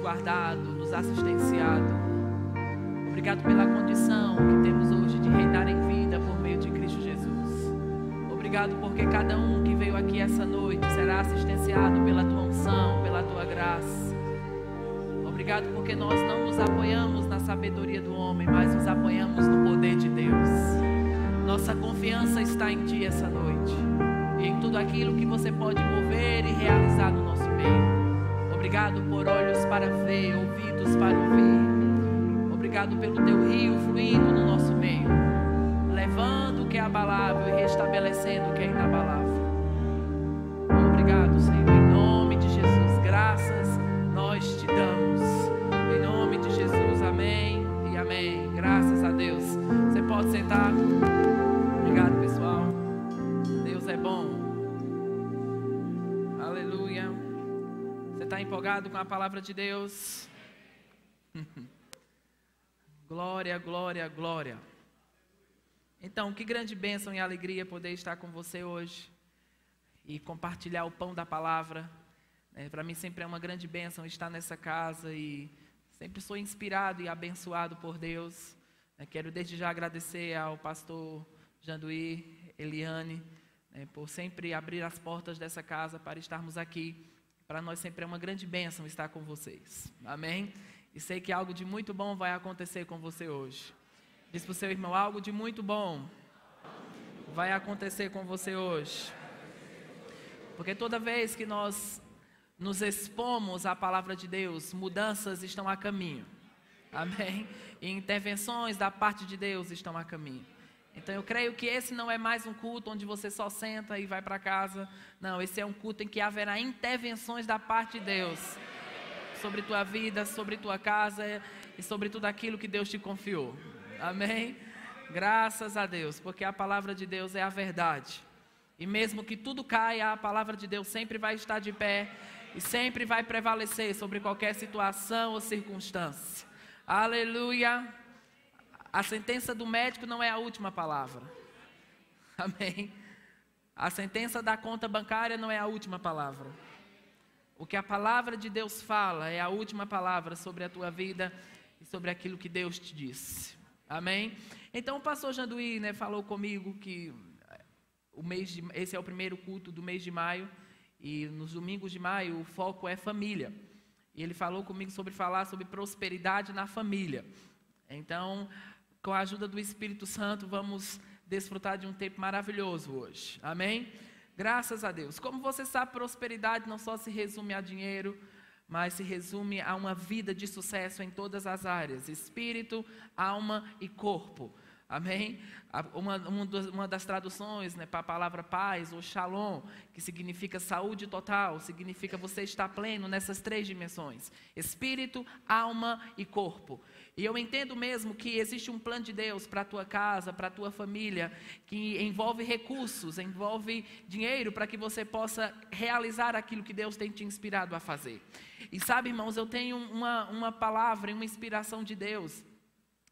guardado, nos assistenciado. Obrigado pela condição que temos hoje de reinar em vida por meio de Cristo Jesus. Obrigado porque cada um que veio aqui essa noite será assistenciado pela tua unção, pela tua graça. Obrigado porque nós não nos apoiamos na sabedoria do homem, mas nos apoiamos no poder de Deus. Nossa confiança está em Ti essa noite e em tudo aquilo que você pode mover e realizar no nosso meio. Obrigado por olhos para ver, ouvidos para ouvir. Obrigado pelo Teu rio fluindo no nosso meio, levando o que é abalável e restabelecendo o que é inabalável. Obrigado, Senhor, em nome de Jesus. Graças nós te damos. Em nome de Jesus, amém e amém. Graças a Deus. Você pode sentar. Obrigado, pessoal. Deus é bom. Aleluia. Você está empolgado com a palavra de Deus? Glória, glória, glória. Então, que grande bênção e alegria poder estar com você hoje e compartilhar o pão da palavra. Para mim sempre é uma grande bênção estar nessa casa e sempre sou inspirado e abençoado por Deus. Quero desde já agradecer ao pastor Janduí, Eliane, por sempre abrir as portas dessa casa para estarmos aqui. Para nós sempre é uma grande bênção estar com vocês. Amém? E sei que algo de muito bom vai acontecer com você hoje. Diz para o seu irmão, algo de muito bom vai acontecer com você hoje. Porque toda vez que nós nos expomos à palavra de Deus, mudanças estão a caminho. Amém? E intervenções da parte de Deus estão a caminho. Então eu creio que esse não é mais um culto onde você só senta e vai para casa. Não, esse é um culto em que haverá intervenções da parte de Deus sobre tua vida, sobre tua casa e sobre tudo aquilo que Deus te confiou. Amém? Graças a Deus, porque a palavra de Deus é a verdade. E mesmo que tudo caia, a palavra de Deus sempre vai estar de pé e sempre vai prevalecer sobre qualquer situação ou circunstância. Aleluia! A sentença do médico não é a última palavra. Amém? A sentença da conta bancária não é a última palavra. O que a palavra de Deus fala é a última palavra sobre a tua vida e sobre aquilo que Deus te disse. Amém? Então o pastor Janduí, falou comigo que esse é o primeiro culto do mês de maio. E nos domingos de maio o foco é família. E ele falou comigo sobre falar sobre prosperidade na família. Então, com a ajuda do Espírito Santo, vamos desfrutar de um tempo maravilhoso hoje. Amém? Graças a Deus. Como você sabe, prosperidade não só se resume a dinheiro, mas se resume a uma vida de sucesso em todas as áreas. Espírito, alma e corpo. Amém? Uma das traduções para a palavra paz ou shalom, que significa saúde total, significa você estar pleno nessas três dimensões: espírito, alma e corpo. E eu entendo mesmo que existe um plano de Deus para a tua casa, para a tua família, que envolve recursos, envolve dinheiro para que você possa realizar aquilo que Deus tem te inspirado a fazer. E sabe, irmãos, eu tenho uma palavra, uma inspiração de Deus.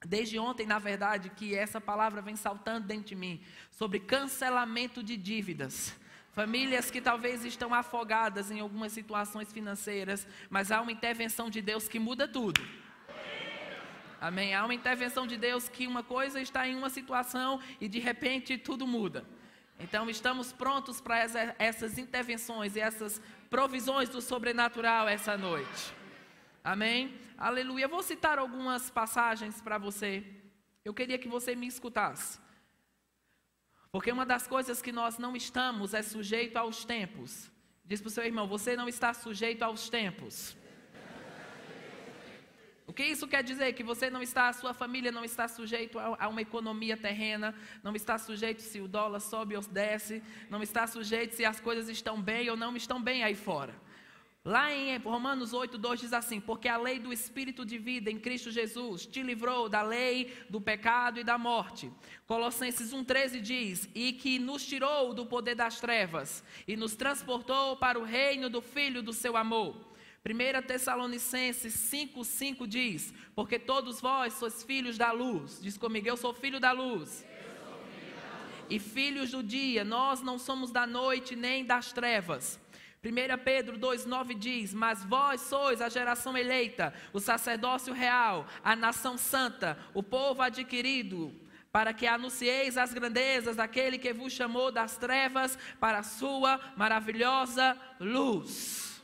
Desde ontem, na verdade, que essa palavra vem saltando dentro de mim, sobre cancelamento de dívidas. Famílias que talvez estão afogadas em algumas situações financeiras, mas há uma intervenção de Deus que muda tudo. Amém? Há uma intervenção de Deus que uma coisa está em uma situação e de repente tudo muda. Então estamos prontos para essas intervenções e essas provisões do sobrenatural essa noite. Amém? Aleluia. Eu vou citar algumas passagens para você. Eu queria que você me escutasse. Porque uma das coisas que nós não estamos é sujeito aos tempos. Diz para o seu irmão, você não está sujeito aos tempos. O que isso quer dizer? Que você não está, a sua família não está sujeito a uma economia terrena, não está sujeito se o dólar sobe ou desce, não está sujeito se as coisas estão bem ou não estão bem aí fora. Lá em Romanos 8:2 diz assim: porque a lei do Espírito de vida em Cristo Jesus te livrou da lei, do pecado e da morte. Colossenses 1:13 diz: e que nos tirou do poder das trevas e nos transportou para o reino do Filho do seu amor. 1 Tessalonicenses 5:5 diz: porque todos vós sois filhos da luz. Diz comigo, eu sou filho da luz. E filhos do dia, nós não somos da noite nem das trevas. 1 Pedro 2,9 diz: mas vós sois a geração eleita, o sacerdócio real, a nação santa, o povo adquirido, para que anuncieis as grandezas daquele que vos chamou das trevas para a sua maravilhosa luz.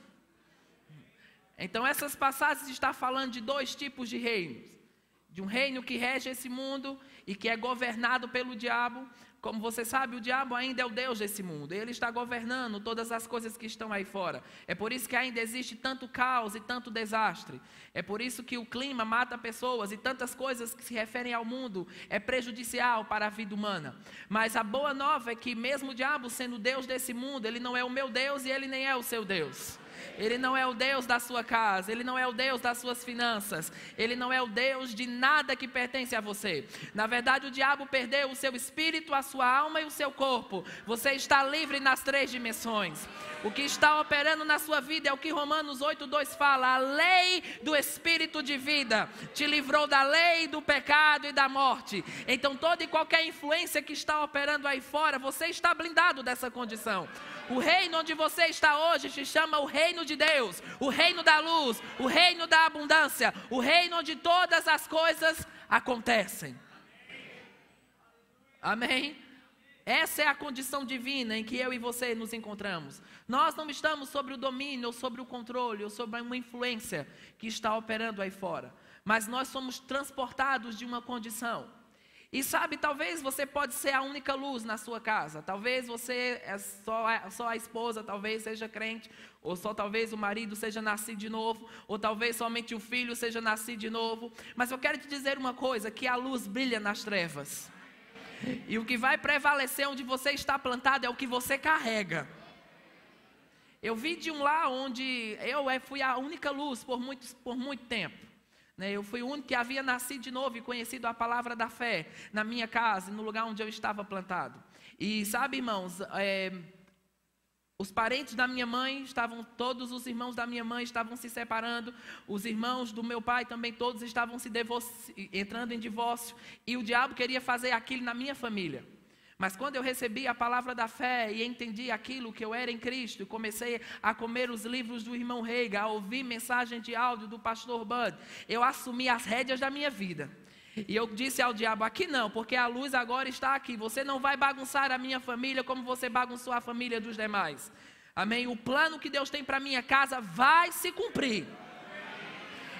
Então essas passagens estão falando de dois tipos de reinos. De um reino que rege esse mundo e que é governado pelo diabo. Como você sabe, o diabo ainda é o Deus desse mundo. Ele está governando todas as coisas que estão aí fora. É por isso que ainda existe tanto caos e tanto desastre. É por isso que o clima mata pessoas e tantas coisas que se referem ao mundo é prejudicial para a vida humana. Mas a boa nova é que mesmo o diabo sendo Deus desse mundo, ele não é o meu Deus e ele nem é o seu Deus. Ele não é o Deus da sua casa, Ele não é o Deus das suas finanças, Ele não é o Deus de nada que pertence a você. Na verdade, o diabo perdeu o seu espírito, a sua alma e o seu corpo. Você está livre nas 3 dimensões. O que está operando na sua vida é o que Romanos 8,2 fala: a lei do espírito de vida te livrou da lei do pecado e da morte. Então toda e qualquer influência que está operando aí fora, você está blindado dessa condição. O reino onde você está hoje se chama o reino de Deus, o reino da luz, o reino da abundância, o reino onde todas as coisas acontecem. Amém? Essa é a condição divina em que eu e você nos encontramos. Nós não estamos sobre o domínio, ou sobre o controle, ou sobre uma influência que está operando aí fora. Mas nós somos transportados de uma condição. E sabe, talvez você pode ser a única luz na sua casa. Talvez você é só a esposa, talvez seja crente. Ou só talvez o marido seja nascido de novo. Ou talvez somente o filho seja nascido de novo. Mas eu quero te dizer uma coisa, que a luz brilha nas trevas. E o que vai prevalecer onde você está plantado é o que você carrega. Eu vi de um lar onde eu fui a única luz por muito tempo. Eu fui o único que havia nascido de novo e conhecido a palavra da fé na minha casa, no lugar onde eu estava plantado. E sabe, irmãos, os parentes da minha mãe todos os irmãos da minha mãe estavam se separando, os irmãos do meu pai também todos estavam entrando em divórcio, e o diabo queria fazer aquilo na minha família. Mas quando eu recebi a palavra da fé e entendi aquilo que eu era em Cristo, comecei a comer os livros do irmão Reiga, a ouvir mensagem de áudio do pastor Bud, eu assumi as rédeas da minha vida. E eu disse ao diabo: aqui não, porque a luz agora está aqui. Você não vai bagunçar a minha família como você bagunçou a família dos demais. Amém? O plano que Deus tem para minha casa vai se cumprir.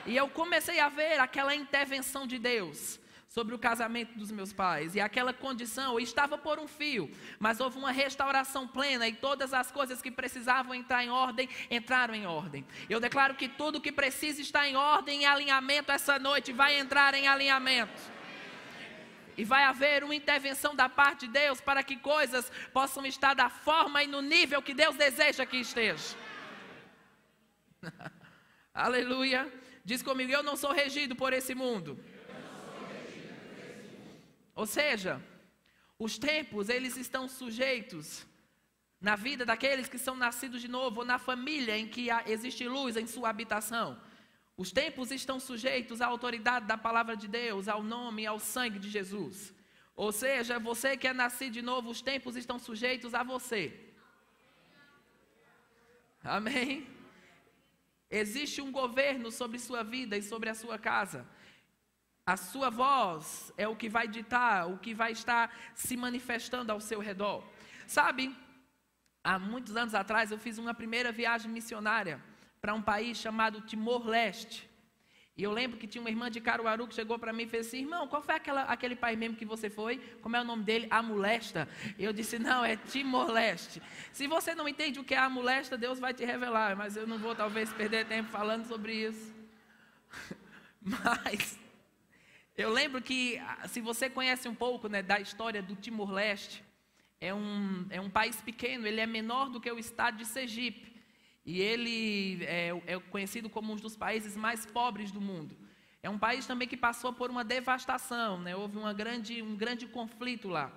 E eu comecei a ver aquela intervenção de Deus sobre o casamento dos meus pais, e aquela condição, eu estava por um fio, mas houve uma restauração plena, e todas as coisas que precisavam entrar em ordem, entraram em ordem. Eu declaro que tudo que precisa estar em ordem e alinhamento essa noite, vai entrar em alinhamento, e vai haver uma intervenção da parte de Deus, para que coisas possam estar da forma e no nível que Deus deseja que esteja. Aleluia. Diz comigo: eu não sou regido por esse mundo. Ou seja, os tempos, eles estão sujeitos na vida daqueles que são nascidos de novo, ou na família em que existe luz em sua habitação. Os tempos estão sujeitos à autoridade da palavra de Deus, ao nome e ao sangue de Jesus. Ou seja, você que é nascido de novo, os tempos estão sujeitos a você. Amém? Existe um governo sobre sua vida e sobre a sua casa. A sua voz é o que vai ditar, o que vai estar se manifestando ao seu redor. Sabe, há muitos anos atrás eu fiz uma primeira viagem missionária para um país chamado Timor-Leste. E eu lembro que tinha uma irmã de Caruaru que chegou para mim e fez assim: irmão, qual foi aquele país mesmo que você foi? Como é o nome dele? A Molesta. Eu disse: não, é Timor-Leste. Se você não entende o que é a Molesta, Deus vai te revelar, mas eu não vou talvez perder tempo falando sobre isso. Mas eu lembro que, se você conhece um pouco, da história do Timor-Leste, é um país pequeno, ele é menor do que o estado de Sergipe. E ele é conhecido como um dos países mais pobres do mundo. É um país também que passou por uma devastação, houve um grande conflito lá.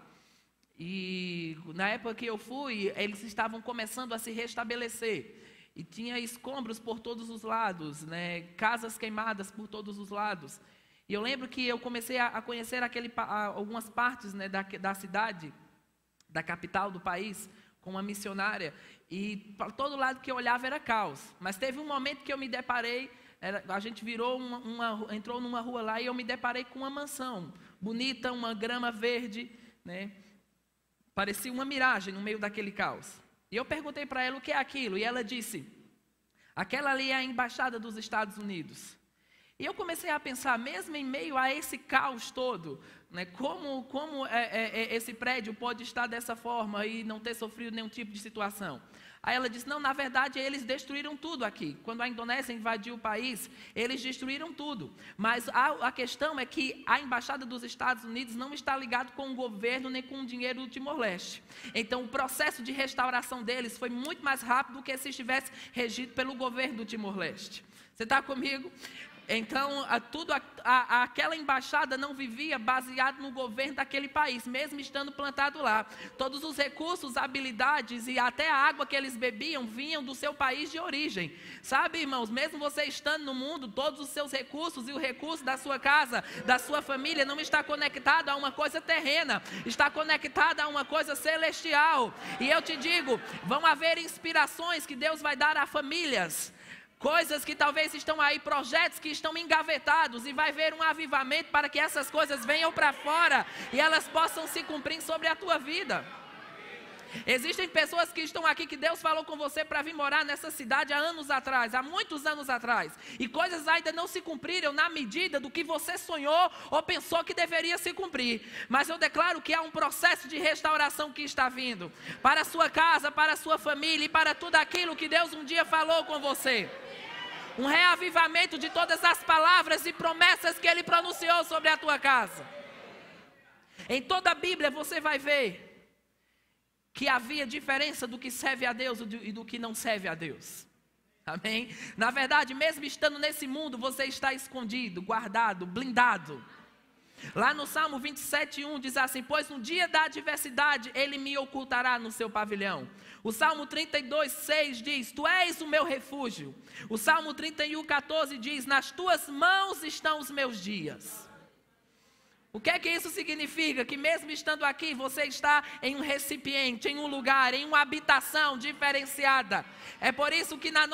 E na época que eu fui, eles estavam começando a se restabelecer. E tinha escombros por todos os lados, casas queimadas por todos os lados. E eu lembro que eu comecei a conhecer algumas partes da cidade, da capital do país, com uma missionária. e para todo lado que eu olhava era caos. Mas teve um momento que eu me deparei, a gente entrou numa rua lá e eu me deparei com uma mansão bonita, uma grama verde, né? Parecia uma miragem no meio daquele caos. E eu perguntei para ela o que é aquilo, e ela disse: aquela ali é a embaixada dos Estados Unidos. E eu comecei a pensar, mesmo em meio a esse caos todo, né, como esse prédio pode estar dessa forma e não ter sofrido nenhum tipo de situação. Aí ela disse: não, na verdade eles destruíram tudo aqui. Quando a Indonésia invadiu o país, eles destruíram tudo. Mas a questão é que a embaixada dos Estados Unidos não está ligada com o governo nem com o dinheiro do Timor-Leste. Então o processo de restauração deles foi muito mais rápido do que se estivesse regido pelo governo do Timor-Leste. Você está comigo? Então, aquela embaixada não vivia baseado no governo daquele país, mesmo estando plantado lá. Todos os recursos, habilidades e até a água que eles bebiam vinham do seu país de origem. Sabe, irmãos, mesmo você estando no mundo, todos os seus recursos e o recurso da sua casa, da sua família, não está conectado a uma coisa terrena, está conectado a uma coisa celestial. E eu te digo, vão haver inspirações que Deus vai dar a famílias. Coisas que talvez estão aí, projetos que estão engavetados, e vai haver um avivamento para que essas coisas venham para fora e elas possam se cumprir sobre a tua vida. Existem pessoas que estão aqui que Deus falou com você para vir morar nessa cidade há anos atrás, há muitos anos atrás, e coisas ainda não se cumpriram na medida do que você sonhou ou pensou que deveria se cumprir. Mas eu declaro que há um processo de restauração que está vindo para a sua casa, para a sua família e para tudo aquilo que Deus um dia falou com você. Um reavivamento de todas as palavras e promessas que Ele pronunciou sobre a tua casa. Em toda a Bíblia você vai ver que havia diferença do que serve a Deus e do que não serve a Deus. Amém? Na verdade, mesmo estando nesse mundo, você está escondido, guardado, blindado. Lá no Salmo 27:1 diz assim: pois no dia da adversidade Ele me ocultará no seu pavilhão. O Salmo 32:6 diz: tu és o meu refúgio. O Salmo 31:14 diz: nas tuas mãos estão os meus dias. O que é que isso significa? Que mesmo estando aqui, você está em um recipiente, em um lugar, em uma habitação diferenciada. É por isso que na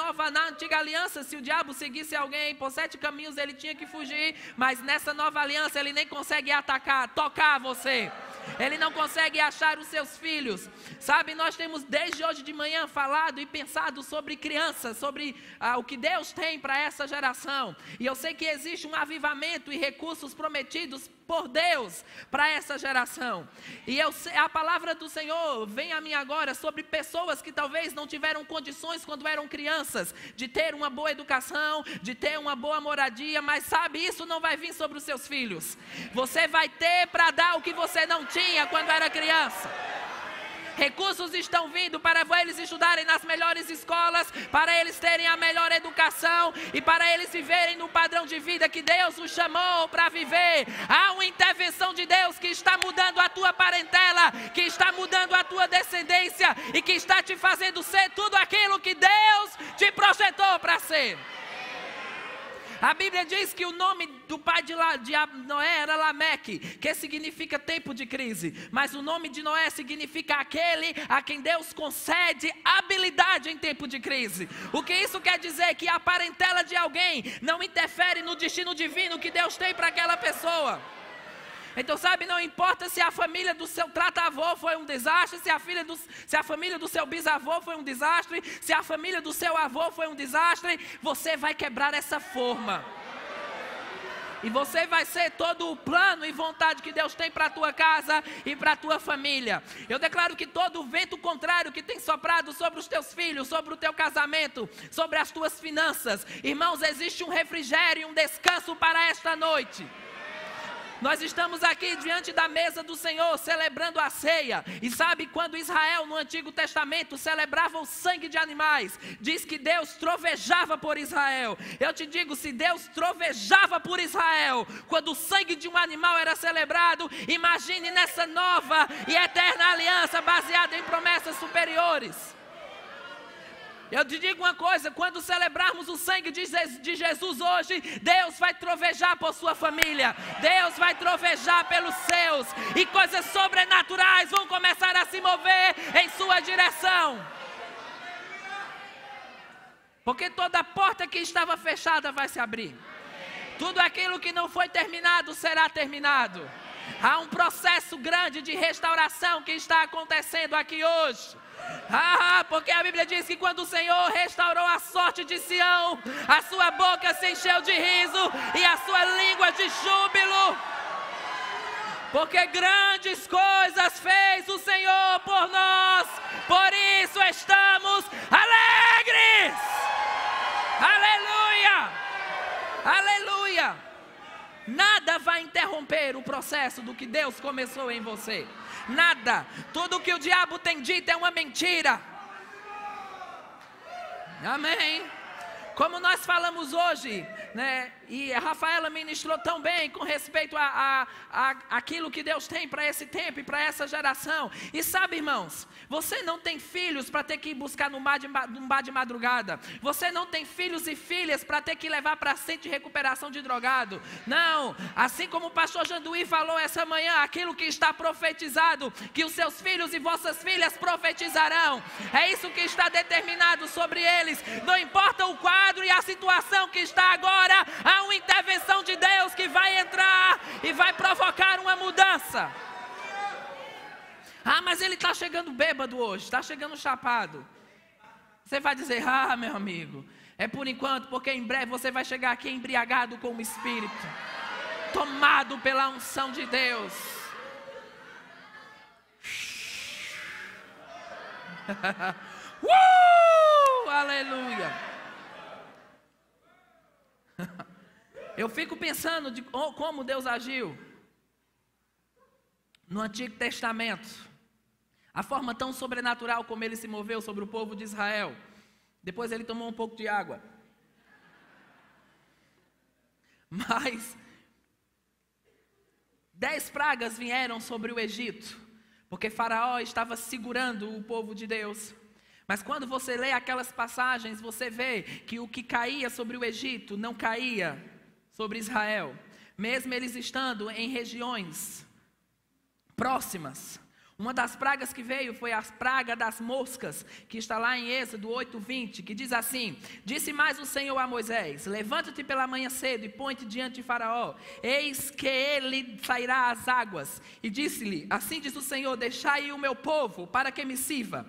antiga aliança, se o diabo seguisse alguém por 7 caminhos, ele tinha que fugir. Mas nessa nova aliança, ele nem consegue atacar, tocar você. Ele não consegue achar os seus filhos. Sabe, nós temos desde hoje de manhã falado e pensado sobre crianças, sobre o que Deus tem para essa geração. E eu sei que existe um avivamento e recursos prometidos por Deus para essa geração. E a palavra do Senhor vem a mim agora sobre pessoas que talvez não tiveram condições quando eram crianças de ter uma boa educação, de ter uma boa moradia, mas sabe, isso não vai vir sobre os seus filhos. Você vai ter para dar o que você não tinha quando era criança. Recursos estão vindo para eles estudarem nas melhores escolas, para eles terem a melhor educação e para eles viverem no padrão de vida que Deus os chamou para viver. Há uma intervenção de Deus que está mudando a tua parentela, que está mudando a tua descendência e que está te fazendo ser tudo aquilo que Deus te projetou para ser. A Bíblia diz que o nome do pai de Noé era Lameque, que significa tempo de crise. Mas o nome de Noé significa aquele a quem Deus concede habilidade em tempo de crise. O que isso quer dizer? Que a parentela de alguém não interfere no destino divino que Deus tem para aquela pessoa. Então, sabe, não importa se a família do seu tratavô foi um desastre, se a família do seu bisavô foi um desastre, se a família do seu avô foi um desastre, você vai quebrar essa forma. E você vai ser todo o plano e vontade que Deus tem para a tua casa e para a tua família. Eu declaro que todo o vento contrário que tem soprado sobre os teus filhos, sobre o teu casamento, sobre as tuas finanças, irmãos, existe um refrigério e um descanso para esta noite. Nós estamos aqui diante da mesa do Senhor, celebrando a ceia. E sabe, quando Israel no Antigo Testamento celebrava o sangue de animais, diz que Deus trovejava por Israel. Eu te digo, se Deus trovejava por Israel, quando o sangue de um animal era celebrado, imagine nessa nova e eterna aliança baseada em promessas superiores. Eu te digo uma coisa, quando celebrarmos o sangue de Jesus hoje, Deus vai trovejar por sua família, Deus vai trovejar pelos seus, e coisas sobrenaturais vão começar a se mover em sua direção. Porque toda porta que estava fechada vai se abrir. Tudo aquilo que não foi terminado será terminado. Há um processo grande de restauração que está acontecendo aqui hoje. Porque a Bíblia diz que quando o Senhor restaurou a sorte de Sião, a sua boca se encheu de riso e a sua língua de júbilo. Porque grandes coisas fez o Senhor por nós, por isso estamos alegres. Aleluia! Aleluia! Nada vai interromper o processo do que Deus começou em você. Nada. Tudo que o diabo tem dito é uma mentira. Amém. Como nós falamos hoje, né? E a Rafaela ministrou tão bem com respeito a aquilo que Deus tem para esse tempo e para essa geração. E sabe, irmãos, você não tem filhos para ter que ir buscar num bar de madrugada. Você não tem filhos e filhas para ter que levar para centro de recuperação de drogado. Não, assim como o pastor Janduí falou essa manhã, aquilo que está profetizado, que os seus filhos e vossas filhas profetizarão. É isso que está determinado sobre eles. Não importa o quadro e a situação que está agora, há uma intervenção de Deus que vai entrar e vai provocar uma mudança. Mas ele está chegando bêbado hoje, está chegando chapado. Você vai dizer, meu amigo, é por enquanto, porque em breve você vai chegar aqui embriagado com o Espírito, tomado pela unção de Deus. Aleluia. Eu fico pensando de como Deus agiu no Antigo Testamento, a forma tão sobrenatural como ele se moveu sobre o povo de Israel. Depois ele tomou um pouco de água. Mas 10 pragas vieram sobre o Egito, porque Faraó estava segurando o povo de Deus. Mas quando você lê aquelas passagens, você vê que o que caía sobre o Egito não caía sobre Israel, mesmo eles estando em regiões próximas. Uma das pragas que veio foi a praga das moscas, que está lá em Êxodo 8:20, que diz assim: disse mais o Senhor a Moisés: levanta-te pela manhã cedo e põe-te diante de Faraó, eis que ele sairá às águas. E disse-lhe: assim diz o Senhor, deixai ir o meu povo, para que me sirva.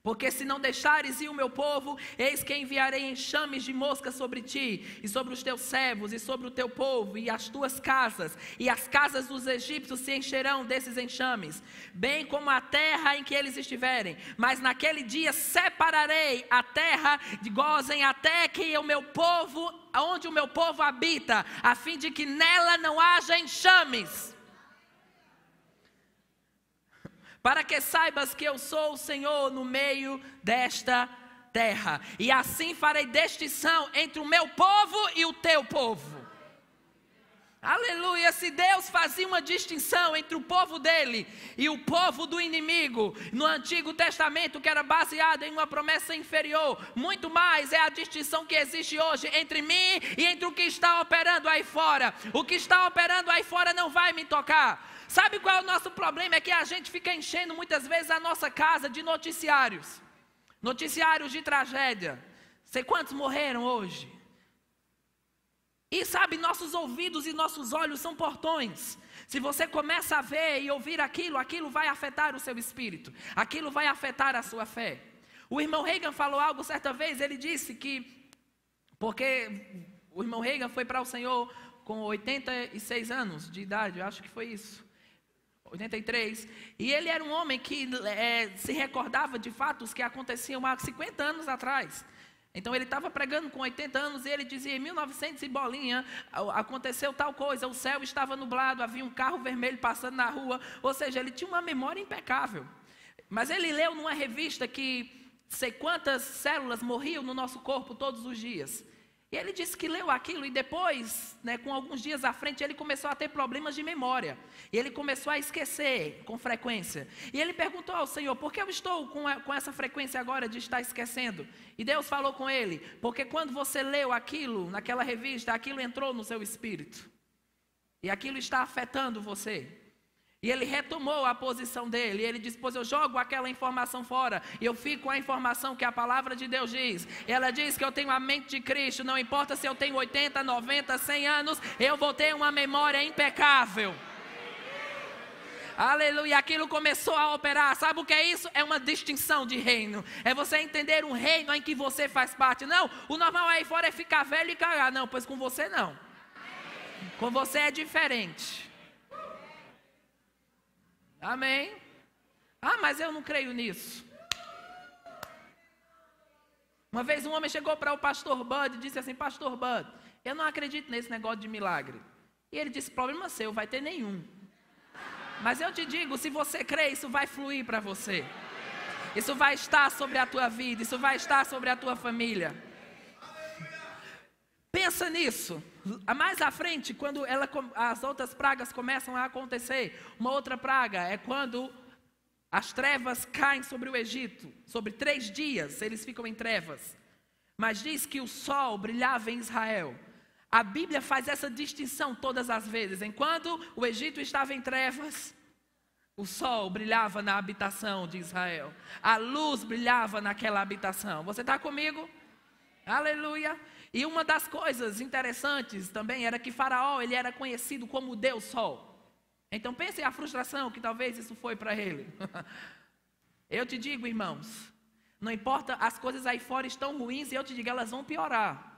Porque se não deixares ir o meu povo, eis que enviarei enxames de moscas sobre ti, e sobre os teus servos, e sobre o teu povo, e as tuas casas, e as casas dos egípcios se encherão desses enxames, bem como a terra em que eles estiverem. Mas naquele dia separarei a terra de Gósen, até que o meu povo, onde o meu povo habita, a fim de que nela não haja enxames. Para que saibas que eu sou o Senhor no meio desta terra. E assim farei distinção entre o meu povo e o teu povo. Aleluia. Se Deus fazia uma distinção entre o povo dele e o povo do inimigo no Antigo Testamento, que era baseado em uma promessa inferior, muito mais é a distinção que existe hoje entre mim e entre o que está operando aí fora. O que está operando aí fora não vai me tocar. Sabe qual é o nosso problema? É que a gente fica enchendo muitas vezes a nossa casa de noticiários. Noticiários de tragédia. Sei quantos morreram hoje. E sabe, nossos ouvidos e nossos olhos são portões. Se você começa a ver e ouvir aquilo, aquilo vai afetar o seu espírito. Aquilo vai afetar a sua fé. O irmão Reagan falou algo certa vez. Ele disse que, porque o irmão Reagan foi para o Senhor com 86 anos de idade, eu acho que foi isso. 83, e ele era um homem que se recordava de fatos que aconteciam há 50 anos atrás. Então ele estava pregando com 80 anos e ele dizia: em 1900 e bolinha, aconteceu tal coisa, o céu estava nublado, havia um carro vermelho passando na rua. Ou seja, ele tinha uma memória impecável. Mas ele leu numa revista que sei quantas células morriam no nosso corpo todos os dias. E ele disse que leu aquilo e depois, com alguns dias à frente, ele começou a ter problemas de memória. E ele começou a esquecer com frequência. E ele perguntou ao Senhor: por que eu estou com essa frequência agora de estar esquecendo? E Deus falou com ele: porque quando você leu aquilo naquela revista, aquilo entrou no seu espírito. E aquilo está afetando você. E ele retomou a posição dele. E ele disse, pois eu jogo aquela informação fora. E eu fico com a informação que a palavra de Deus diz. Ela diz que eu tenho a mente de Cristo. Não importa se eu tenho 80, 90, 100 anos. Eu vou ter uma memória impecável. Aleluia, aquilo começou a operar. Sabe o que é isso? É uma distinção de reino. É você entender um reino em que você faz parte. Não, o normal aí fora é ficar velho e cagar. Não, pois com você não. Com você é diferente. Amém? Ah, mas eu não creio nisso. Uma vez um homem chegou para o pastor Bud e disse assim, pastor Bud, eu não acredito nesse negócio de milagre. E ele disse, problema seu, vai ter nenhum. Mas eu te digo, se você crê, isso vai fluir para você. Isso vai estar sobre a tua vida, isso vai estar sobre a tua família. Pensa nisso. Mais à frente, quando as outras pragas começam a acontecer, uma outra praga é quando as trevas caem sobre o Egito. Sobre 3 dias eles ficam em trevas. Mas diz que o sol brilhava em Israel. A Bíblia faz essa distinção todas as vezes. Enquanto o Egito estava em trevas, o sol brilhava na habitação de Israel. A luz brilhava naquela habitação. Você está comigo? Aleluia. E uma das coisas interessantes também era que Faraó, ele era conhecido como Deus Sol. Então pense a frustração que talvez isso foi para ele. Eu te digo, irmãos, não importa, as coisas aí fora estão ruins e eu te digo, elas vão piorar.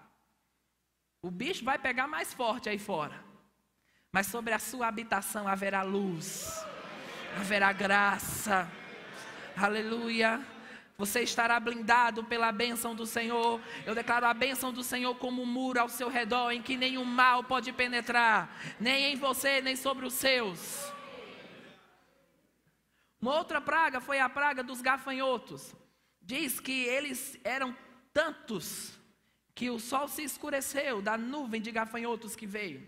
O bicho vai pegar mais forte aí fora. Mas sobre a sua habitação haverá luz, haverá graça. Aleluia. Você estará blindado pela bênção do Senhor. Eu declaro a bênção do Senhor como um muro ao seu redor, em que nenhum mal pode penetrar, nem em você, nem sobre os seus. Uma outra praga foi a praga dos gafanhotos. Diz que eles eram tantos que o sol se escureceu da nuvem de gafanhotos que veio.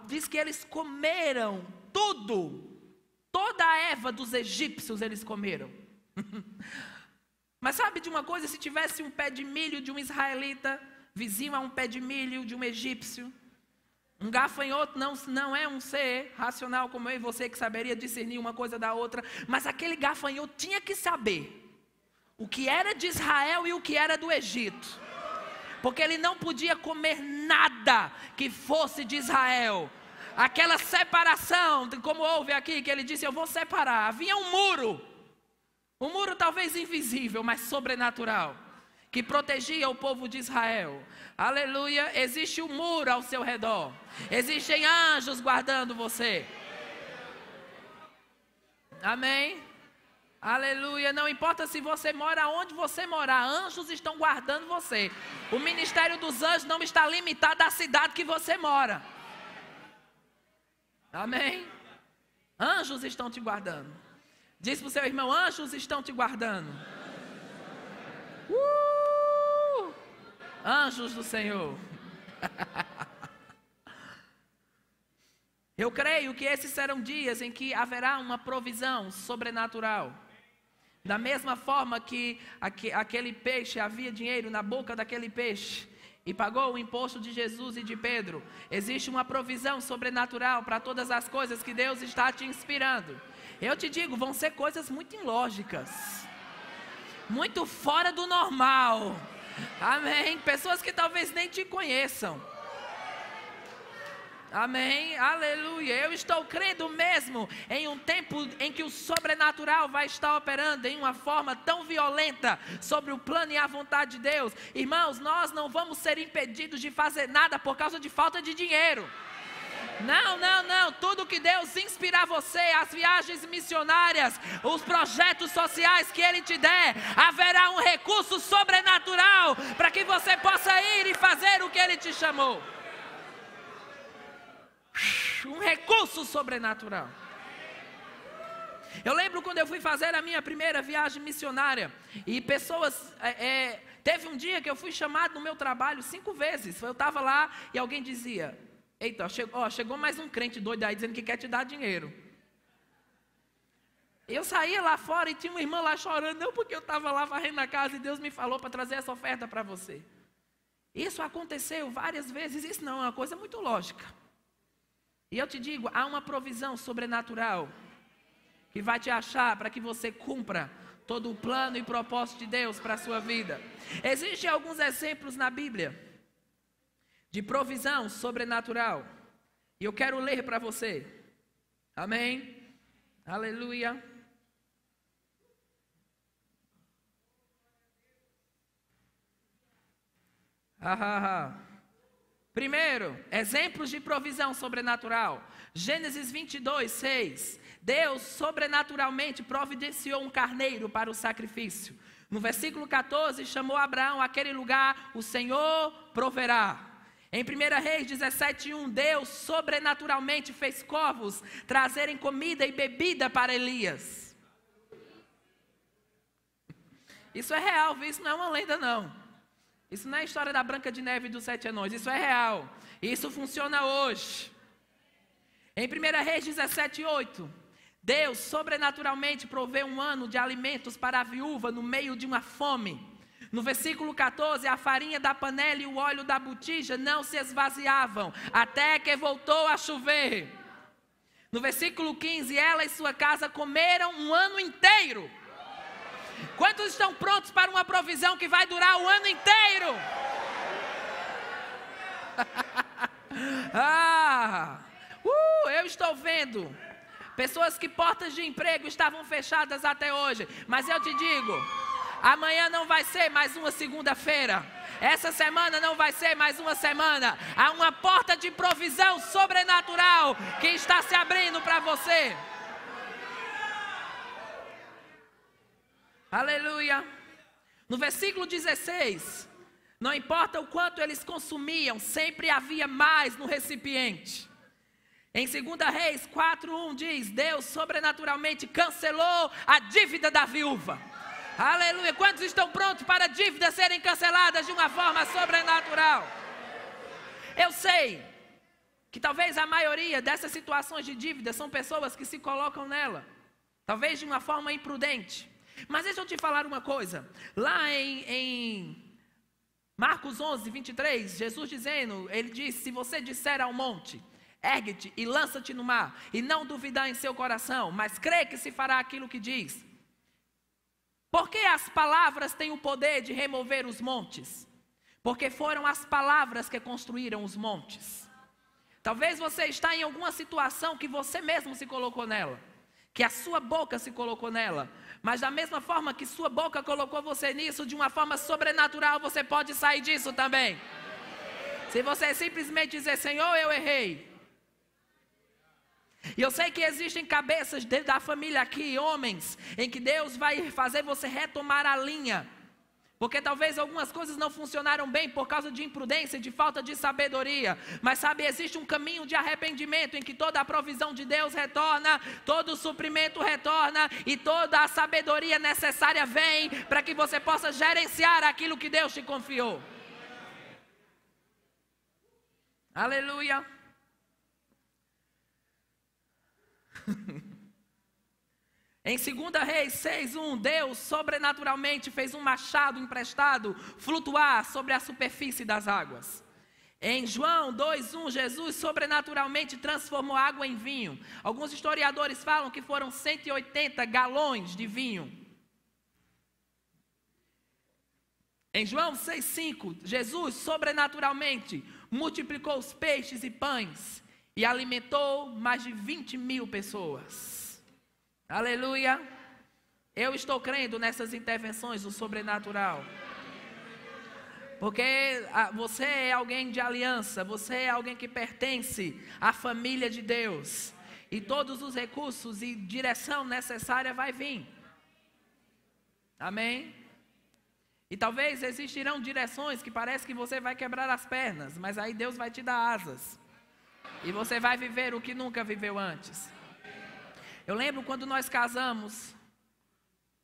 Diz que eles comeram tudo, toda a erva dos egípcios eles comeram. Mas sabe de uma coisa, se tivesse um pé de milho de um israelita, vizinho a um pé de milho de um egípcio, um gafanhoto não é um ser racional como eu e você que saberia discernir uma coisa da outra, mas aquele gafanhoto tinha que saber o que era de Israel e o que era do Egito, porque ele não podia comer nada que fosse de Israel. Aquela separação, como houve aqui, que ele disse, eu vou separar, havia um muro talvez invisível, mas sobrenatural, que protegia o povo de Israel. Aleluia, existe um muro ao seu redor, existem anjos guardando você. Amém? Aleluia, não importa se você mora onde você morar, anjos estão guardando você. O ministério dos anjos não está limitado à cidade que você mora. Amém? Anjos estão te guardando. Diz para o seu irmão, anjos estão te guardando. Anjos do Senhor. Eu creio que esses serão dias em que haverá uma provisão sobrenatural. Da mesma forma que aquele peixe, havia dinheiro na boca daquele peixe e pagou o imposto de Jesus e de Pedro. Existe uma provisão sobrenatural para todas as coisas que Deus está te inspirando. Eu te digo, vão ser coisas muito ilógicas, muito fora do normal. Amém? Pessoas que talvez nem te conheçam. Amém? Aleluia. Eu estou crendo mesmo em um tempo em que o sobrenatural vai estar operando em uma forma tão violenta sobre o plano e a vontade de Deus. Irmãos, nós não vamos ser impedidos de fazer nada por causa de falta de dinheiro. Não. Tudo que Deus inspirar você, as viagens missionárias, os projetos sociais que Ele te der, haverá um recurso sobrenatural para que você possa ir e fazer o que Ele te chamou. Um recurso sobrenatural. Eu lembro quando eu fui fazer a minha primeira viagem missionária e pessoas... teve um dia que eu fui chamado no meu trabalho 5 vezes. Eu estava lá e alguém dizia... Eita, chegou mais um crente doido aí dizendo que quer te dar dinheiro. Eu saía lá fora e tinha uma irmã lá chorando. Não, porque eu estava lá varrendo a casa e Deus me falou para trazer essa oferta para você. Isso aconteceu várias vezes. Isso não é uma coisa muito lógica. E eu te digo, há uma provisão sobrenatural que vai te achar para que você cumpra todo o plano e propósito de Deus para a sua vida. Existem alguns exemplos na Bíblia de provisão sobrenatural. E eu quero ler para você. Amém? Aleluia. Primeiro, exemplos de provisão sobrenatural. Gênesis 22, 6. Deus sobrenaturalmente providenciou um carneiro para o sacrifício. No versículo 14, chamou Abraão àquele lugar, o Senhor proverá. Em 1 Reis 17:1, Deus sobrenaturalmente fez corvos trazerem comida e bebida para Elias. Isso é real, viu? Isso não é uma lenda não. Isso não é a história da Branca de Neve e dos 7 anões, isso é real. Isso funciona hoje. Em 1 Reis 17:8, Deus sobrenaturalmente proveu um ano de alimentos para a viúva no meio de uma fome. No versículo 14, a farinha da panela e o óleo da botija não se esvaziavam, até que voltou a chover. No versículo 15, ela e sua casa comeram um ano inteiro. Quantos estão prontos para uma provisão que vai durar o ano inteiro? Eu estou vendo pessoas que portas de emprego estavam fechadas até hoje, mas eu te digo, amanhã não vai ser mais uma segunda-feira. Essa semana não vai ser mais uma semana. Há uma porta de provisão sobrenatural que está se abrindo para você. Aleluia. No versículo 16, não importa o quanto eles consumiam, sempre havia mais no recipiente. Em 2 Reis 4:1 diz, Deus sobrenaturalmente cancelou a dívida da viúva. Aleluia. Quantos estão prontos para dívidas serem canceladas de uma forma sobrenatural? Eu sei que talvez a maioria dessas situações de dívida são pessoas que se colocam nela, talvez de uma forma imprudente. Mas deixa eu te falar uma coisa. Lá em Marcos 11:23, Jesus dizendo, ele diz, se você disser ao monte, ergue-te e lança-te no mar, e não duvidar em seu coração, mas crê que se fará aquilo que diz. Porque as palavras têm o poder de remover os montes? Porque foram as palavras que construíram os montes. Talvez você está em alguma situação que você mesmo se colocou nela, que a sua boca se colocou nela, mas da mesma forma que sua boca colocou você nisso, de uma forma sobrenatural, você pode sair disso também. Se você simplesmente dizer, Senhor, eu errei. E eu sei que existem cabeças dentro da família aqui, homens, em que Deus vai fazer você retomar a linha. Porque talvez algumas coisas não funcionaram bem por causa de imprudência, de falta de sabedoria. Mas sabe, existe um caminho de arrependimento em que toda a provisão de Deus retorna, todo o suprimento retorna e toda a sabedoria necessária vem para que você possa gerenciar aquilo que Deus te confiou. Aleluia. Em 2 Reis 6:1, Deus sobrenaturalmente fez um machado emprestado flutuar sobre a superfície das águas. Em João 2:1, Jesus sobrenaturalmente transformou água em vinho. Alguns historiadores falam que foram 180 galões de vinho. Em João 6:5, Jesus sobrenaturalmente multiplicou os peixes e pães e alimentou mais de 20.000 pessoas. Aleluia. Eu estou crendo nessas intervenções do sobrenatural. Porque você é alguém de aliança, você é alguém que pertence à família de Deus. E todos os recursos e direção necessária vai vir. Amém? E talvez existirão direções que parece que você vai quebrar as pernas, mas aí Deus vai te dar asas. E você vai viver o que nunca viveu antes. Eu lembro quando nós casamos,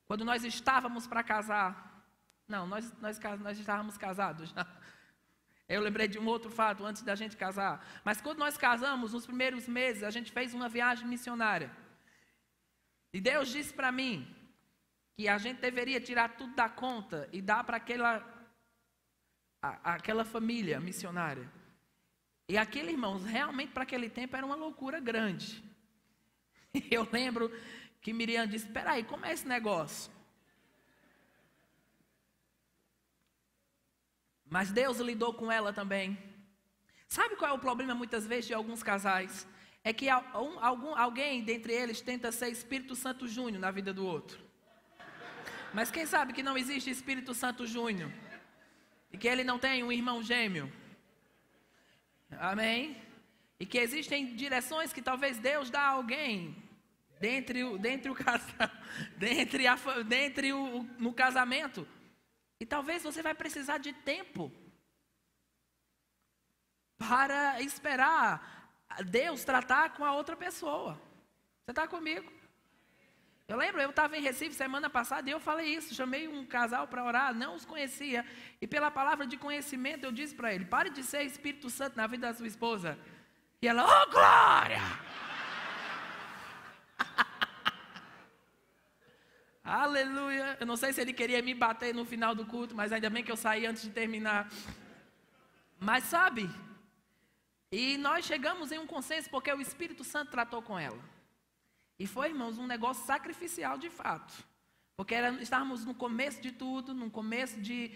quando nós estávamos para casar. Não, nós estávamos casados já. Eu lembrei de um outro fato antes da gente casar. Mas quando nós casamos, nos primeiros meses, a gente fez uma viagem missionária. E Deus disse para mim que a gente deveria tirar tudo da conta e dar para aquela família missionária. E aquilo, irmãos, realmente para aquele tempo era uma loucura grande. Eu lembro que Miriam disse, espera aí, como é esse negócio? Mas Deus lidou com ela também. Sabe qual é o problema muitas vezes de alguns casais? É que alguém dentre eles tenta ser Espírito Santo Júnior na vida do outro. Mas quem sabe que não existe Espírito Santo Júnior? E que ele não tem um irmão gêmeo? Amém? E que existem direções que talvez Deus dá a alguém dentre o casal, no casamento. E talvez você vai precisar de tempo para esperar Deus tratar com a outra pessoa. Você está comigo? Eu lembro, eu estava em Recife semana passada e eu falei isso, chamei um casal para orar, não os conhecia, e pela palavra de conhecimento eu disse para ele, pare de ser Espírito Santo na vida da sua esposa. E ela, oh glória! Aleluia! Eu não sei se ele queria me bater no final do culto, mas ainda bem que eu saí antes de terminar. Mas sabe, e nós chegamos em um consenso porque o Espírito Santo tratou com ela. E foi, irmãos, um negócio sacrificial de fato. Porque estávamos no começo de tudo, no começo de,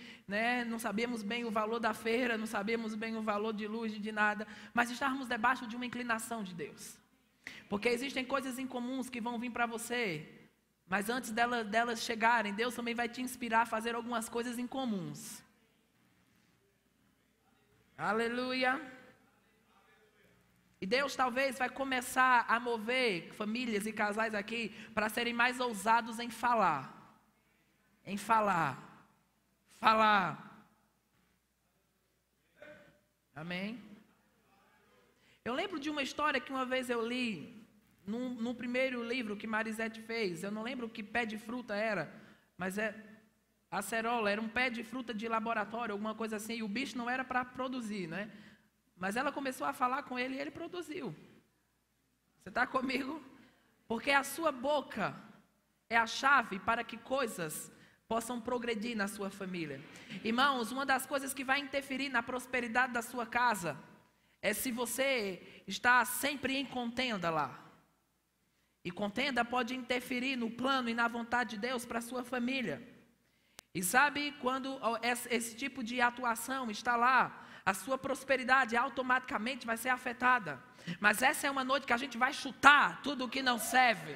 não sabíamos bem o valor da feira, não sabíamos bem o valor de luz, de nada, mas estávamos debaixo de uma inclinação de Deus. Porque existem coisas incomuns que vão vir para você, mas antes delas chegarem, Deus também vai te inspirar a fazer algumas coisas incomuns. Aleluia! E Deus talvez vai começar a mover famílias e casais aqui para serem mais ousados em falar. Em falar. Falar. Amém? Eu lembro de uma história que uma vez eu li no primeiro livro que Marisete fez. Eu não lembro que pé de fruta era, mas acerola, era um pé de fruta de laboratório, alguma coisa assim, e o bicho não era para produzir, né? Mas ela começou a falar com ele e ele produziu. Você está comigo? Porque a sua boca é a chave para que coisas possam progredir na sua família. Irmãos, uma das coisas que vai interferir na prosperidade da sua casa é se você está sempre em contenda lá. E contenda pode interferir no plano e na vontade de Deus para a sua família. E sabe, quando esse tipo de atuação está lá, a sua prosperidade automaticamente vai ser afetada. Mas essa é uma noite que a gente vai chutar tudo o que não serve.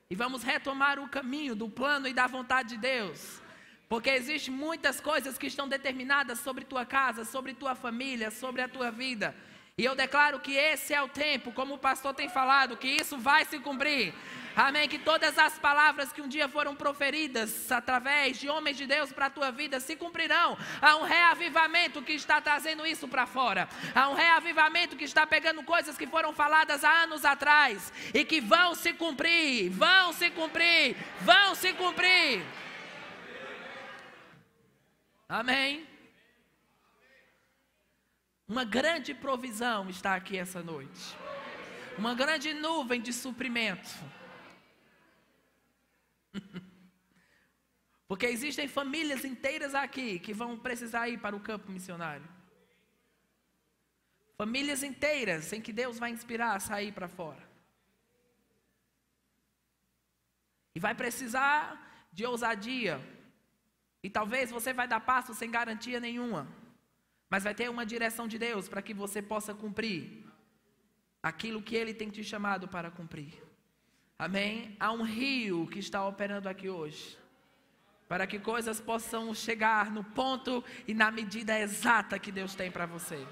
E vamos retomar o caminho do plano e da vontade de Deus. Porque existem muitas coisas que estão determinadas sobre tua casa, sobre tua família, sobre a tua vida. E eu declaro que esse é o tempo, como o pastor tem falado, que isso vai se cumprir. Amém, que todas as palavras que um dia foram proferidas através de homens de Deus para a tua vida se cumprirão. Há um reavivamento que está trazendo isso para fora. Há um reavivamento que está pegando coisas que foram faladas há anos atrás e que vão se cumprir, vão se cumprir, vão se cumprir. Amém. Uma grande provisão está aqui essa noite. Uma grande nuvem de suprimento. Porque existem famílias inteiras aqui que vão precisar ir para o campo missionário. Famílias inteiras em que Deus vai inspirar a sair para fora. E vai precisar de ousadia. E talvez você vai dar passo sem garantia nenhuma. Mas vai ter uma direção de Deus para que você possa cumprir aquilo que Ele tem te chamado para cumprir. Amém? Há um rio que está operando aqui hoje, para que coisas possam chegar no ponto e na medida exata que Deus tem para você.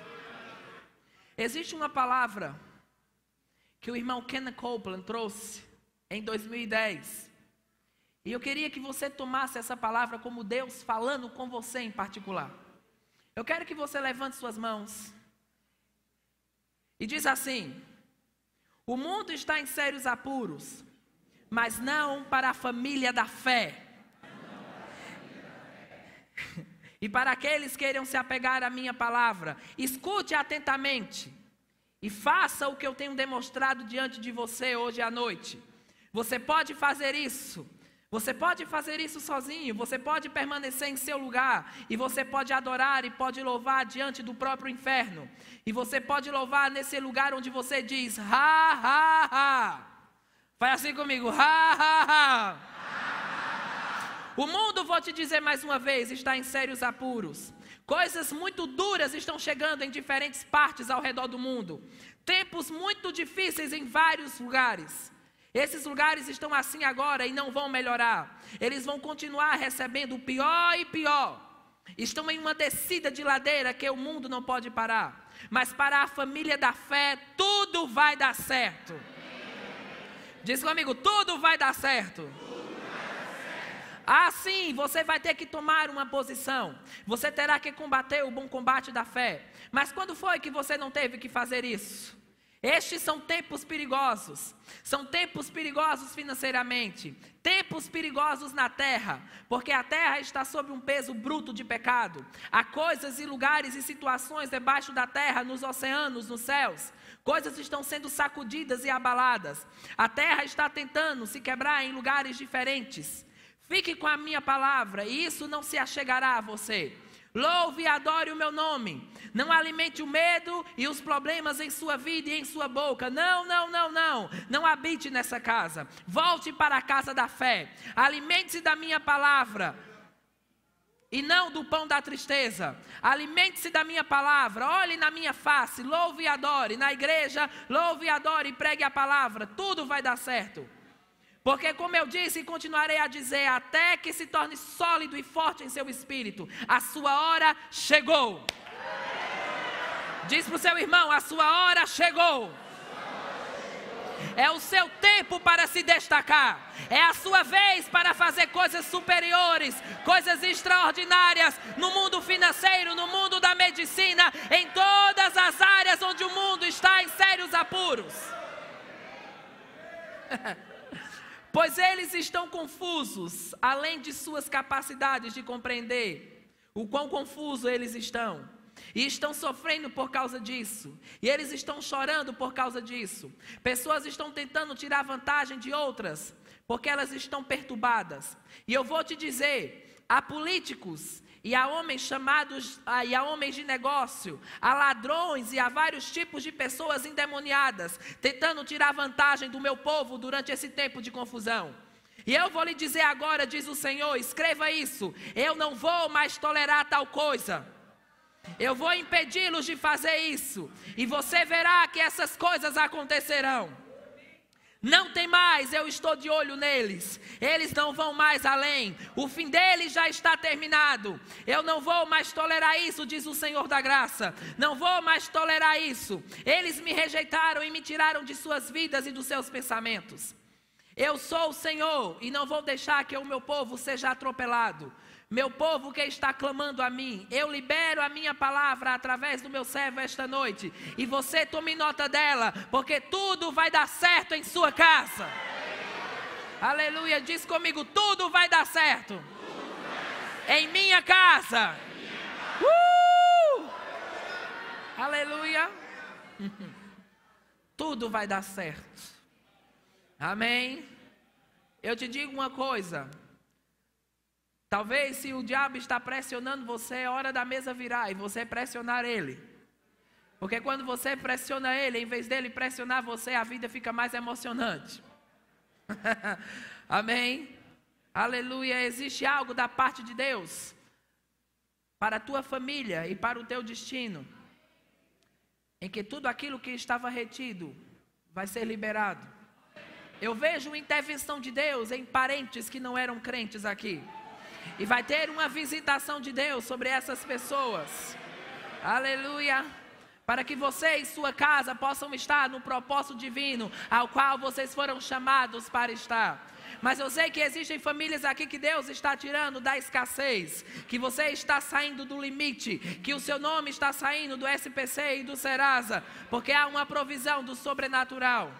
Existe uma palavra que o irmão Kenneth Copeland trouxe em 2010. E eu queria que você tomasse essa palavra como Deus falando com você em particular. Eu quero que você levante suas mãos. E diz assim: o mundo está em sérios apuros, mas não para a família da fé. E para aqueles que queiram se apegar à minha palavra, escute atentamente e faça o que eu tenho demonstrado diante de você hoje à noite. Você pode fazer isso. Você pode fazer isso sozinho, você pode permanecer em seu lugar, e você pode adorar e pode louvar diante do próprio inferno. E você pode louvar nesse lugar onde você diz, ha, ha, ha. Faz assim comigo, ha, ha, ha. O mundo, vou te dizer mais uma vez, está em sérios apuros. Coisas muito duras estão chegando em diferentes partes ao redor do mundo. Tempos muito difíceis em vários lugares. Esses lugares estão assim agora e não vão melhorar. Eles vão continuar recebendo pior e pior. Estão em uma descida de ladeira que o mundo não pode parar. Mas para a família da fé, tudo vai dar certo. Diz comigo, tudo vai dar certo. Assim, você vai ter que tomar uma posição. Você terá que combater o bom combate da fé. Mas quando foi que você não teve que fazer isso? Estes são tempos perigosos. São tempos perigosos financeiramente. Tempos perigosos na terra. Porque a terra está sob um peso bruto de pecado. Há coisas e lugares e situações debaixo da terra, nos oceanos, nos céus. Coisas estão sendo sacudidas e abaladas. A terra está tentando se quebrar em lugares diferentes. Fique com a minha palavra e isso não se achegará a você. Louve e adore o meu nome. Não alimente o medo e os problemas em sua vida e em sua boca. Não, não, não, não. Não habite nessa casa. Volte para a casa da fé. Alimente-se da minha palavra e não do pão da tristeza. Alimente-se da minha palavra. Olhe na minha face. Louve e adore. Na igreja, louve e adore e pregue a palavra. Tudo vai dar certo. Porque, como eu disse e continuarei a dizer, até que se torne sólido e forte em seu espírito, a sua hora chegou. Diz para o seu irmão, a sua hora chegou. É o seu tempo para se destacar. É a sua vez para fazer coisas superiores, coisas extraordinárias no mundo financeiro, no mundo da medicina, em todas as áreas onde o mundo está em sérios apuros. Pois eles estão confusos, além de suas capacidades de compreender o quão confuso eles estão. E estão sofrendo por causa disso. E eles estão chorando por causa disso. Pessoas estão tentando tirar vantagem de outras, porque elas estão perturbadas. E eu vou te dizer, há políticos e há homens chamados, e há homens de negócio, há ladrões e há vários tipos de pessoas endemoniadas, tentando tirar vantagem do meu povo durante esse tempo de confusão. E eu vou lhe dizer agora, diz o Senhor, escreva isso, eu não vou mais tolerar tal coisa. Eu vou impedi-los de fazer isso, e você verá que essas coisas acontecerão. Não tem mais, eu estou de olho neles. Eles não vão mais além. O fim deles já está terminado. Eu não vou mais tolerar isso, diz o Senhor da graça. Não vou mais tolerar isso. Eles me rejeitaram e me tiraram de suas vidas e dos seus pensamentos. Eu sou o Senhor e não vou deixar que o meu povo seja atropelado. Meu povo que está clamando a mim, eu libero a minha palavra através do meu servo esta noite. E você tome nota dela, porque tudo vai dar certo em sua casa. Aleluia, diz comigo, tudo vai dar certo. Em minha casa. Aleluia. Tudo vai dar certo. Amém. Eu te digo uma coisa. Talvez se o diabo está pressionando você, é hora da mesa virar e você pressionar ele. Porque quando você pressiona ele, em vez dele pressionar você, a vida fica mais emocionante. Amém? Aleluia. Existe algo da parte de Deus para a tua família e para o teu destino, em que tudo aquilo que estava retido vai ser liberado. Eu vejo uma intervenção de Deus em parentes que não eram crentes aqui. E vai ter uma visitação de Deus sobre essas pessoas. Aleluia. Para que você e sua casa possam estar no propósito divino ao qual vocês foram chamados para estar. Mas eu sei que existem famílias aqui que Deus está tirando da escassez, que você está saindo do limite, que o seu nome está saindo do SPC e do Serasa, porque há uma provisão do sobrenatural.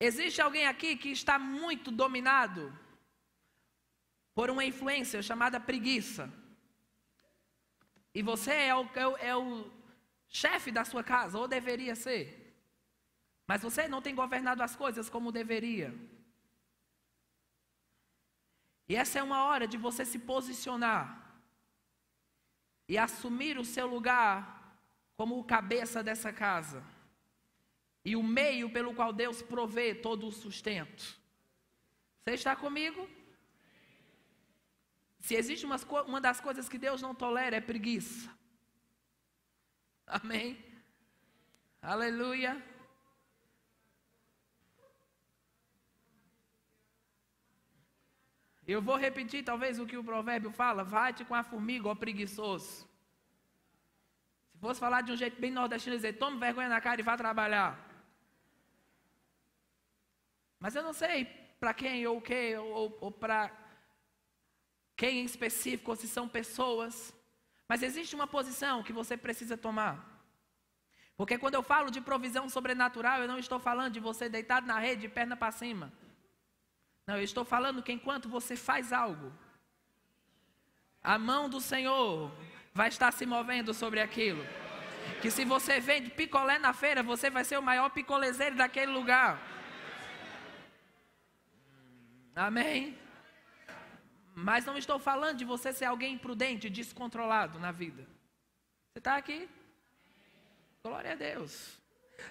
Existe alguém aqui que está muito dominado por uma influência chamada preguiça. E você chefe da sua casa, ou deveria ser. Mas você não tem governado as coisas como deveria. E essa é uma hora de você se posicionar e assumir o seu lugar como o cabeça dessa casa. E o meio pelo qual Deus provê todo o sustento. Você está comigo? Se existe uma das coisas que Deus não tolera é preguiça. Amém? Aleluia. Eu vou repetir talvez o que o provérbio fala. Vai-te com a formiga, ó preguiçoso. Se fosse falar de um jeito bem nordestino, dizer, tome vergonha na cara e vá trabalhar. Mas eu não sei para quem ou o que, ou para quem em específico, ou se são pessoas. Mas existe uma posição que você precisa tomar. Porque quando eu falo de provisão sobrenatural, eu não estou falando de você deitado na rede, de perna para cima. Não, eu estou falando que enquanto você faz algo, a mão do Senhor vai estar se movendo sobre aquilo. Que se você vende picolé na feira, você vai ser o maior picolezeiro daquele lugar. Amém? Mas não estou falando de você ser alguém imprudente, descontrolado na vida. Você está aqui? Glória a Deus.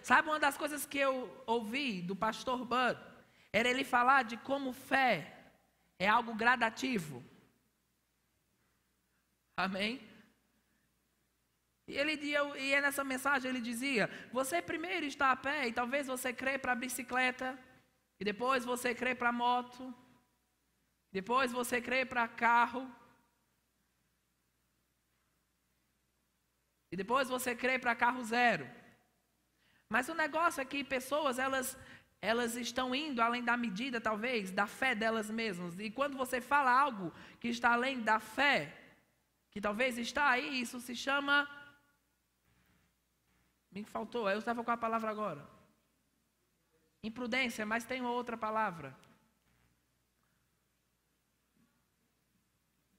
Sabe uma das coisas que eu ouvi do pastor Bud? Era ele falar de como fé é algo gradativo. Amém? E nessa mensagem ele dizia, você primeiro está a pé e talvez você crê para a bicicleta, e depois você crê para a moto, depois você crê para carro, e depois você crê para carro zero. Mas o negócio é que pessoas, elas estão indo além da medida, talvez, da fé delas mesmas. E quando você fala algo que está além da fé, que talvez está aí, isso se chama... Me faltou, eu estava com a palavra agora. Imprudência, mas tem uma outra palavra.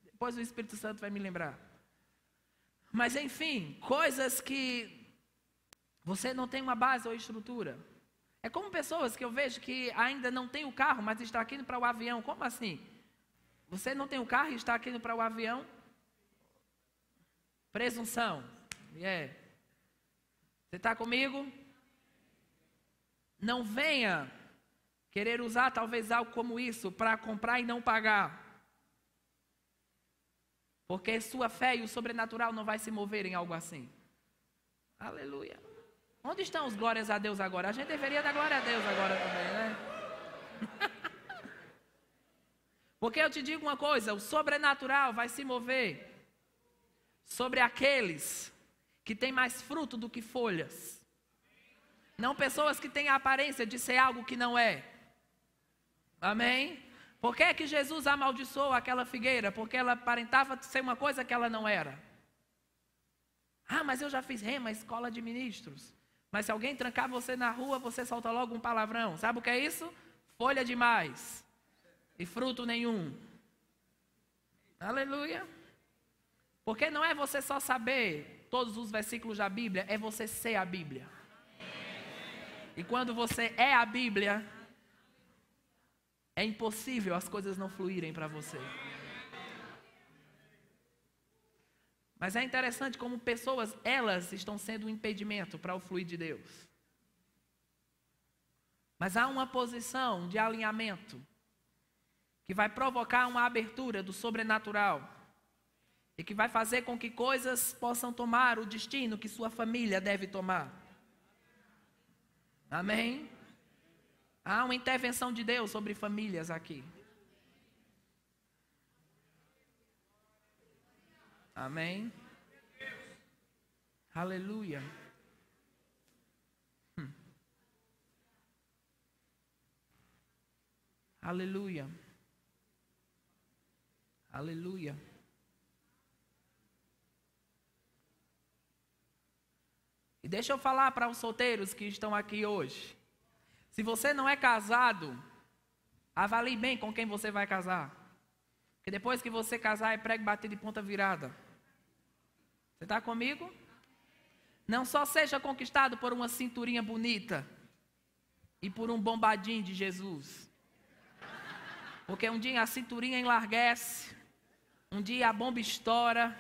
Depois o Espírito Santo vai me lembrar. Mas enfim, coisas que você não tem uma base ou estrutura. É como pessoas que eu vejo que ainda não tem o carro, mas está aqui indo para o avião. Como assim? Você não tem o carro e está aqui indo para o avião? Presunção. Yeah. Você está comigo? Não venha querer usar talvez algo como isso para comprar e não pagar. Porque sua fé e o sobrenatural não vai se mover em algo assim. Aleluia. Onde estão os glórias a Deus agora? A gente deveria dar glória a Deus agora também, né? Porque eu te digo uma coisa, o sobrenatural vai se mover sobre aqueles que têm mais fruto do que folhas. Não pessoas que têm a aparência de ser algo que não é. Amém? Por que é que Jesus amaldiçoou aquela figueira? Porque ela aparentava ser uma coisa que ela não era. Ah, mas eu já fiz rema, escola de ministros. Mas se alguém trancar você na rua, você solta logo um palavrão. Sabe o que é isso? Folha demais. E fruto nenhum. Aleluia. Porque não é você só saber todos os versículos da Bíblia, é você ser a Bíblia. E quando você é a Bíblia, é impossível as coisas não fluírem para você. Mas é interessante como pessoas, elas estão sendo um impedimento para o fluir de Deus. Mas há uma posição de alinhamento que vai provocar uma abertura do sobrenatural e que vai fazer com que coisas possam tomar o destino que sua família deve tomar. Amém? Há uma intervenção de Deus sobre famílias aqui. Amém? Aleluia. Aleluia. Aleluia. E deixa eu falar para os solteiros que estão aqui hoje. Se você não é casado, avalie bem com quem você vai casar. Porque depois que você casar é prego batido de ponta virada. Você está comigo? Não só seja conquistado por uma cinturinha bonita e por um bombadinho de Jesus. Porque um dia a cinturinha enlarguece, um dia a bomba estoura.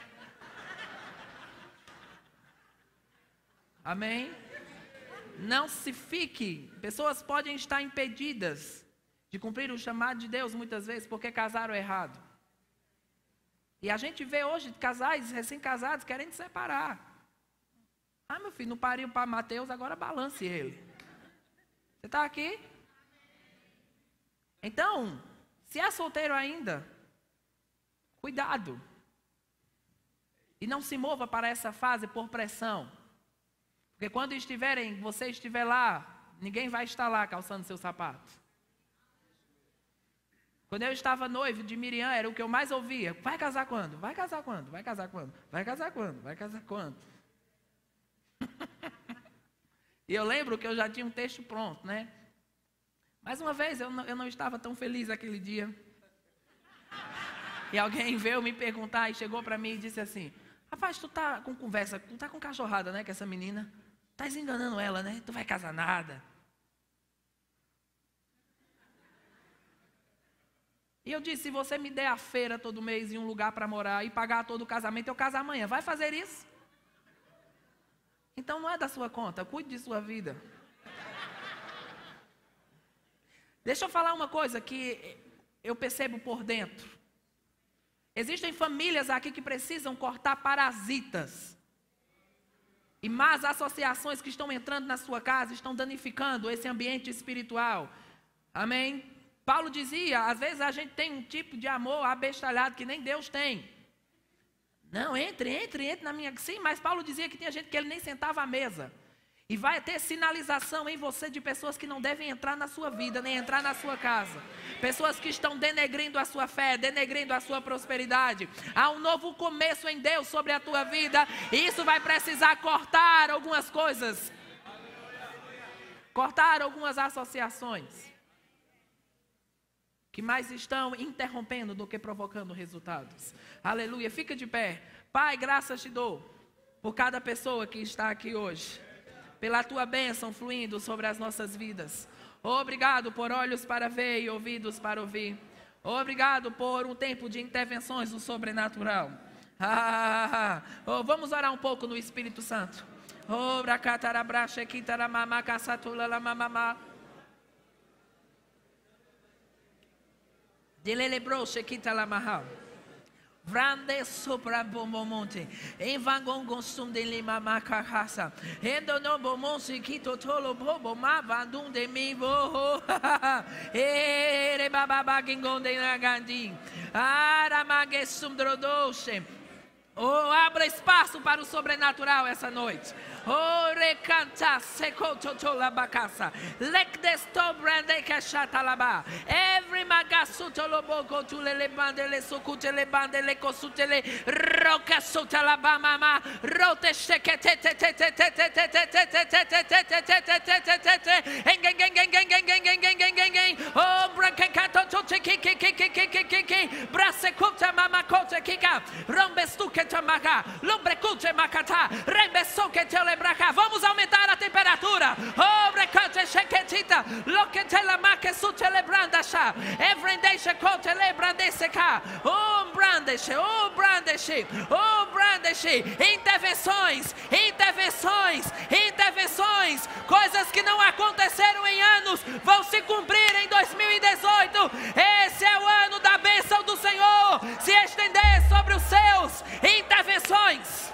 Amém? Não se fique. Pessoas podem estar impedidas de cumprir o chamado de Deus muitas vezes porque casaram errado. E a gente vê hoje casais recém-casados querendo separar. Ah, meu filho, não pariu para Mateus, agora balance ele. Você está aqui? Então, se é solteiro ainda, cuidado. E não se mova para essa fase por pressão. Porque quando você estiver lá, ninguém vai estar lá calçando seu sapato. Quando eu estava noivo de Miriam, era o que eu mais ouvia. Vai casar quando? Vai casar quando? Vai casar quando? Vai casar quando? Vai casar quando? E eu lembro que eu já tinha um texto pronto, né? Mais uma vez, eu não estava tão feliz aquele dia. E alguém veio me perguntar e chegou para mim e disse assim: rapaz, tu tá com conversa, tu tá com cachorrada, né, com essa menina? Tá enganando ela, né? Tu vai casar nada. E eu disse: se você me der a feira todo mês e um lugar para morar e pagar todo o casamento, eu caso amanhã. Vai fazer isso? Então não é da sua conta, cuide de sua vida. Deixa eu falar uma coisa que eu percebo por dentro. Existem famílias aqui que precisam cortar parasitas. E más associações que estão entrando na sua casa, estão danificando esse ambiente espiritual. Amém? Paulo dizia, às vezes a gente tem um tipo de amor abestalhado que nem Deus tem. Não, entre na minha... Sim, mas Paulo dizia que tinha gente que ele nem sentava à mesa. E vai ter sinalização em você de pessoas que não devem entrar na sua vida, nem entrar na sua casa. Pessoas que estão denegrindo a sua fé, denegrindo a sua prosperidade. Há um novo começo em Deus sobre a tua vida. E isso vai precisar cortar algumas coisas. Cortar algumas associações. Que mais estão interrompendo do que provocando resultados. Aleluia, fica de pé. Pai, graças te dou por cada pessoa que está aqui hoje, pela tua bênção fluindo sobre as nossas vidas. Obrigado por olhos para ver e ouvidos para ouvir. Obrigado por um tempo de intervenções do sobrenatural. Vamos orar um pouco no Espírito Santo. Vrande sopra bomonte, envangongo sunde lima makahasa, endo no bomonte kito tolo bobo ma vandum de mi bo, ere baba bagingonde nagandi, ara magesum drodoche. Oh, abra espaço para o sobrenatural essa noite. Oh, recanta secoto tola bacasa. Lek desto brande cachata laba. Every magasuto lobo go to le bande le sokute le bande le kosute le roca sota la mama rote shekete te te te te te te te te te te te te te te. Oh, brancato to ki brase kota mama kota kika rombestu que tamaga lombre kute makata rembeso que te lebraca. Vamos aumentar a temperatura. Oh, brecate sheketita lokete la make su telebranda sha everendesha kote lebrandese ka. Oh, brandeche, oh, brandeche, oh, brandeche. Intervenções, intervenções, intervenções. Coisas que não aconteceram em anos vão se cumprir em 2018. Esse é o ano da bênção do Senhor se estender sobre os seus. Intervenções.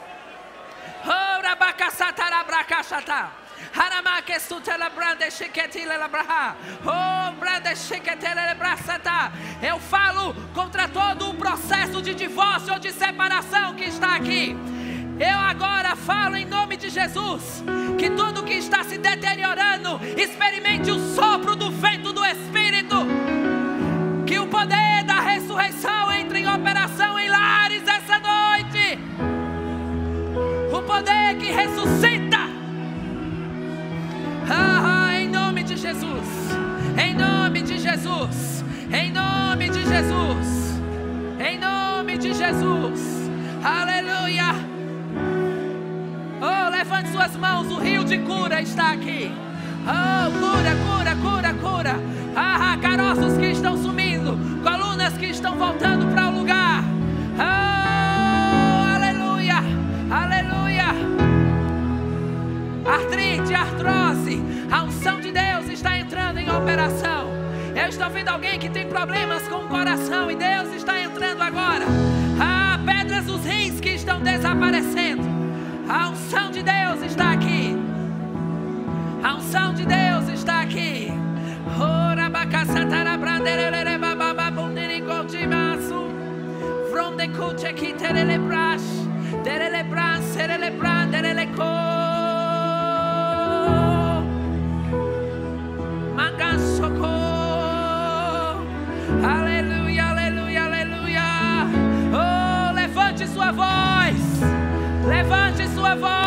Oh, rabacasatarabracachata. Haramake sutela brande shiketile labraha. Oh, brande shiketele labrasata. Eu falo contra todo o processo de divórcio ou de separação que está aqui. Eu agora falo em nome de Jesus que tudo que está se deteriorando experimente o sopro do vento do Espírito. Que o poder da ressurreição entre em operação em lares essa noite. O poder que ressuscita. Em nome de Jesus. Em nome de Jesus. Em nome de Jesus. Em nome de Jesus. Aleluia. Oh, levante suas mãos, o rio de cura está aqui. Oh, cura, cura, cura, cura. Caroços que estão sumindo, colunas que estão voltando para o lugar. Oh, aleluia, aleluia. Artrite, artrose, a unção de Deus está entrando em operação. Eu estou vendo alguém que tem problemas com o coração e Deus está entrando agora. Pedras dos rins que estão desaparecendo. A unção de Deus está aqui. A unção de Deus está aqui. Aleluia, aleluia, aleluia. Oh, levante sua voz. Levante sua voz.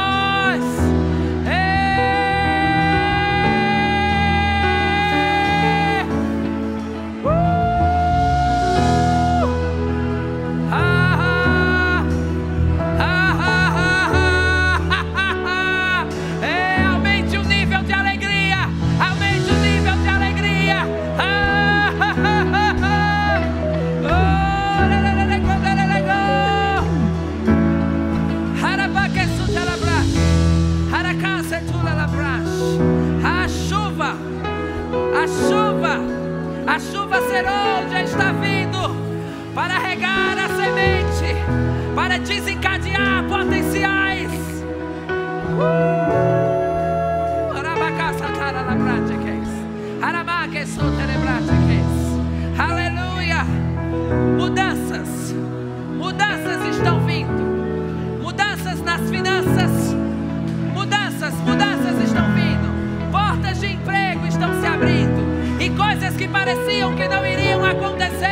Aumente o nível de alegria. Aumente o nível de alegria. A chuva serôdia está vindo para regar a semente, para desencadear potenciais. Aleluia. Mudanças, mudanças estão vindo. Mudanças nas finanças. Mudanças estão vindo. Portas de emprego estão se abrindo. E coisas que pareciam que não iriam acontecer